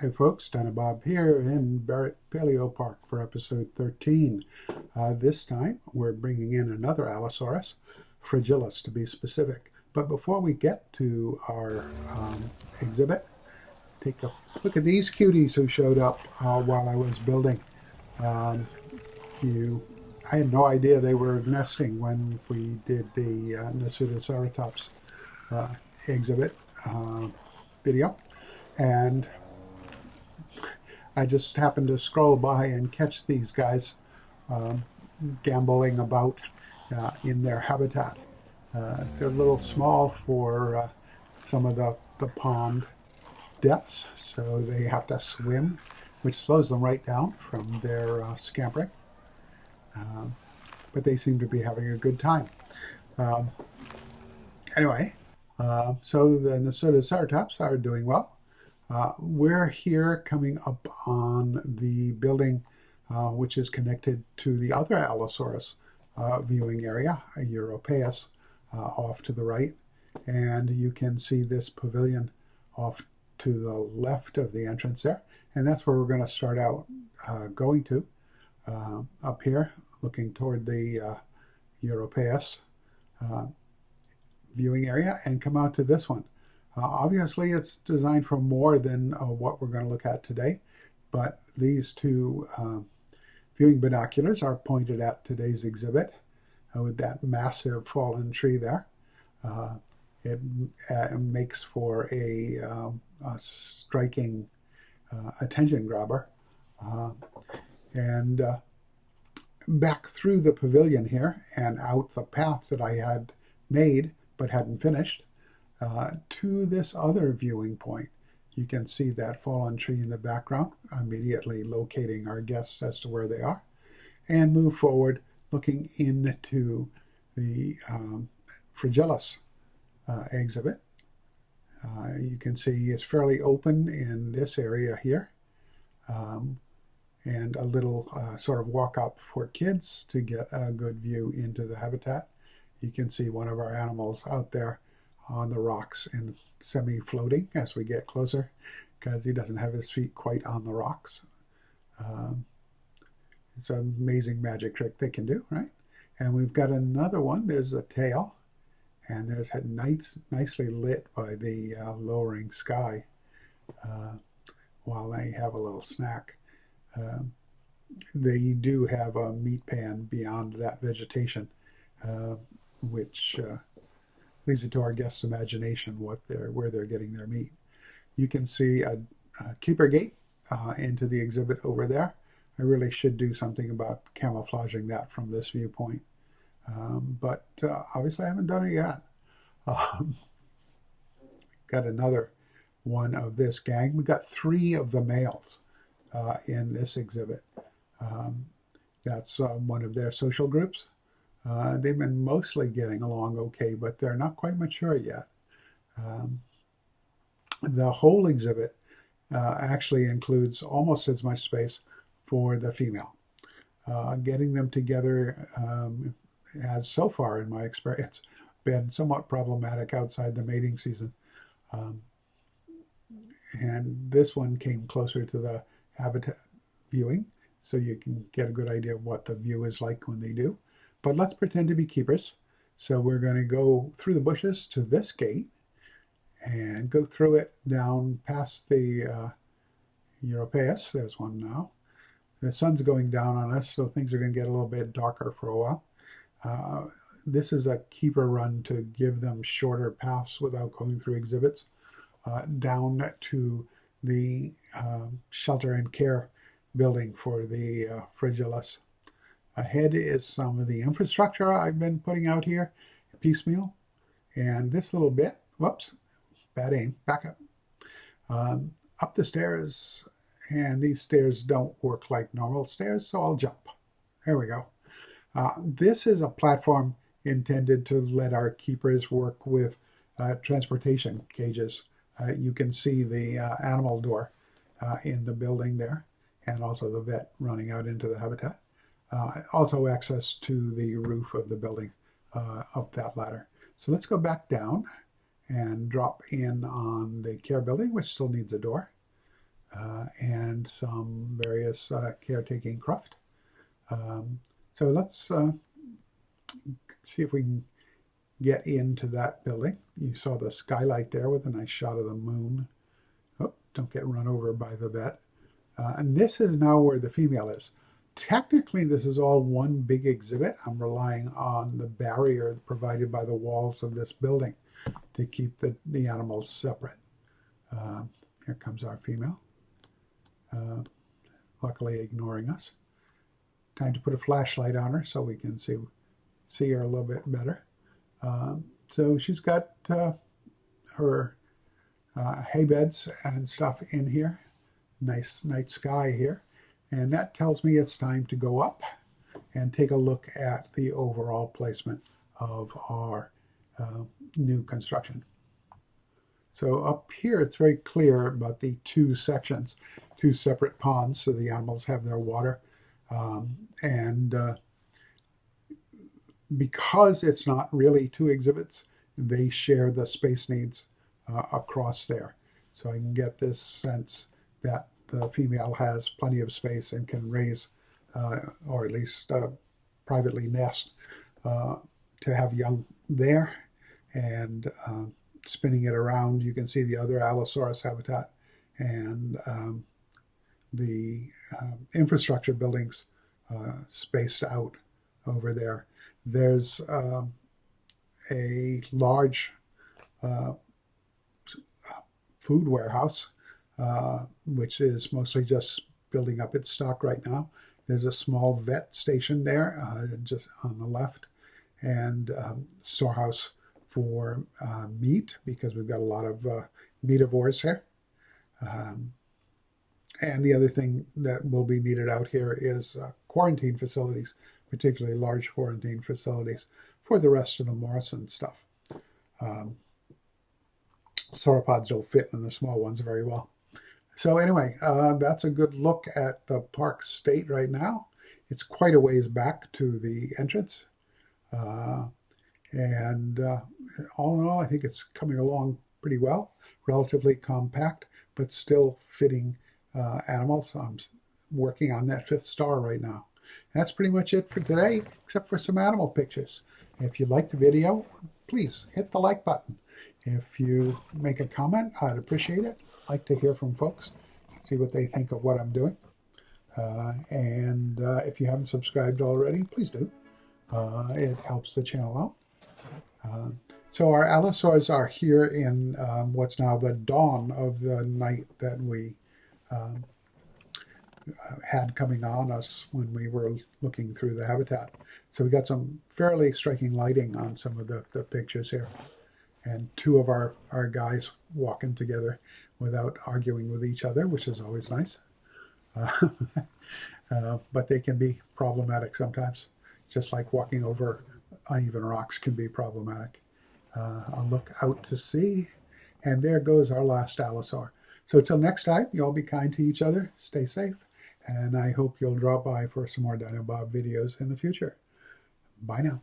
Hi folks, Donna Bob here in Barrett Paleopark for episode 13. This time we're bringing in another Allosaurus, fragilis to be specific. But before we get to our exhibit, take a look at these cuties who showed up while I was building. Um, I had no idea they were nesting when we did the Nasutoceratops exhibit video. And I just happened to scroll by and catch these guys um, gamboling about in their habitat. They're a little small for some of the pond depths, so they have to swim, which slows them right down from their scampering. But they seem to be having a good time. Um, anyway, so the Nasutoceratops are doing well. We're here coming up on the building which is connected to the other Allosaurus viewing area, a Europaeus, off to the right. And you can see this pavilion off to the left of the entrance there. And that's where we're going to start out going to, up here, looking toward the Europaeus viewing area and come out to this one. Obviously, it's designed for more than what we're going to look at today, but these two viewing binoculars are pointed at today's exhibit with that massive fallen tree there. It makes for a striking attention grabber. And back through the pavilion here and out the path that I had made but hadn't finished, to this other viewing point. You can see that fallen tree in the background, immediately locating our guests as to where they are, and move forward looking into the fragilis exhibit. You can see it's fairly open in this area here, and a little sort of walk up for kids to get a good view into the habitat. You can see one of our animals out there on the rocks and semi-floating as we get closer because he doesn't have his feet quite on the rocks. It's an amazing magic trick they can do, right? And we've got another one. There's a tail, and there's nicely lit by the lowering sky while they have a little snack. They do have a meat pan beyond that vegetation, which leaves it to our guests' imagination where they're getting their meat. You can see a keeper gate into the exhibit over there. I really should do something about camouflaging that from this viewpoint, but obviously I haven't done it yet. Got another one of this gang. We got 3 of the males in this exhibit. That's one of their social groups. They've been mostly getting along okay, but they're not quite mature yet. The whole exhibit actually includes almost as much space for the female. Getting them together has so far, in my experience, been somewhat problematic outside the mating season. And this one came closer to the habitat viewing, so you can get a good idea of what the view is like when they do. But let's pretend to be keepers. So we're going to go through the bushes to this gate and go through it down past the Europaeus. There's one now. The sun's going down on us, so things are going to get a little bit darker for a while. This is a keeper run to give them shorter paths without going through exhibits down to the shelter and care building for the fragilis. Ahead is some of the infrastructure I've been putting out here, piecemeal. And this little bit, whoops, bad aim, back up. Up the stairs, and these stairs don't work like normal stairs, so I'll jump. There we go. This is a platform intended to let our keepers work with transportation cages. You can see the animal door in the building there, and also the vet running out into the habitat. Also access to the roof of the building up that ladder. So let's go back down and drop in on the care building, which still needs a door. and some various caretaking craft. So let's see if we can get into that building. You saw the skylight there with a nice shot of the moon. Oh, don't get run over by the vet. And this is now where the female is. Technically, this is all one big exhibit. I'm relying on the barrier provided by the walls of this building to keep the animals separate. Here comes our female, luckily ignoring us. Time to put a flashlight on her so we can see her a little bit better. So she's got her hay beds and stuff in here. Nice night sky here. And that tells me it's time to go up and take a look at the overall placement of our new construction. So up here, it's very clear about the two sections, two separate ponds, so the animals have their water. And because it's not really two exhibits, they share the space needs across there. So I can get this sense that the female has plenty of space and can raise, or at least privately nest, to have young there. And spinning it around, you can see the other Allosaurus habitat and the infrastructure buildings spaced out over there. There's a large food warehouse, which is mostly just building up its stock right now. There's a small vet station there, just on the left, and storehouse for meat, because we've got a lot of meativores here. And the other thing that will be needed out here is quarantine facilities, particularly large quarantine facilities for the rest of the Morrison stuff. Sauropods don't fit in the small ones very well. So anyway, that's a good look at the park state right now. It's quite a ways back to the entrance. And all in all, I think it's coming along pretty well. Relatively compact, but still fitting animals. I'm working on that 5th star right now. That's pretty much it for today, except for some animal pictures. If you liked the video, please hit the like button. If you make a comment, I'd appreciate it. I'd like to hear from folks, see what they think of what I'm doing. And if you haven't subscribed already, please do. It helps the channel out. So our Allosaurs are here in what's now the dawn of the night that we had coming on us when we were looking through the habitat. So we got some fairly striking lighting on some of the pictures here. And two of our guys walking together without arguing with each other, which is always nice. But they can be problematic sometimes, just like walking over uneven rocks can be problematic. I'll look out to sea, and there goes our last Allosaur. So till next time, you all be kind to each other, stay safe, and I hope you'll drop by for some more Dino Bob videos in the future. Bye now.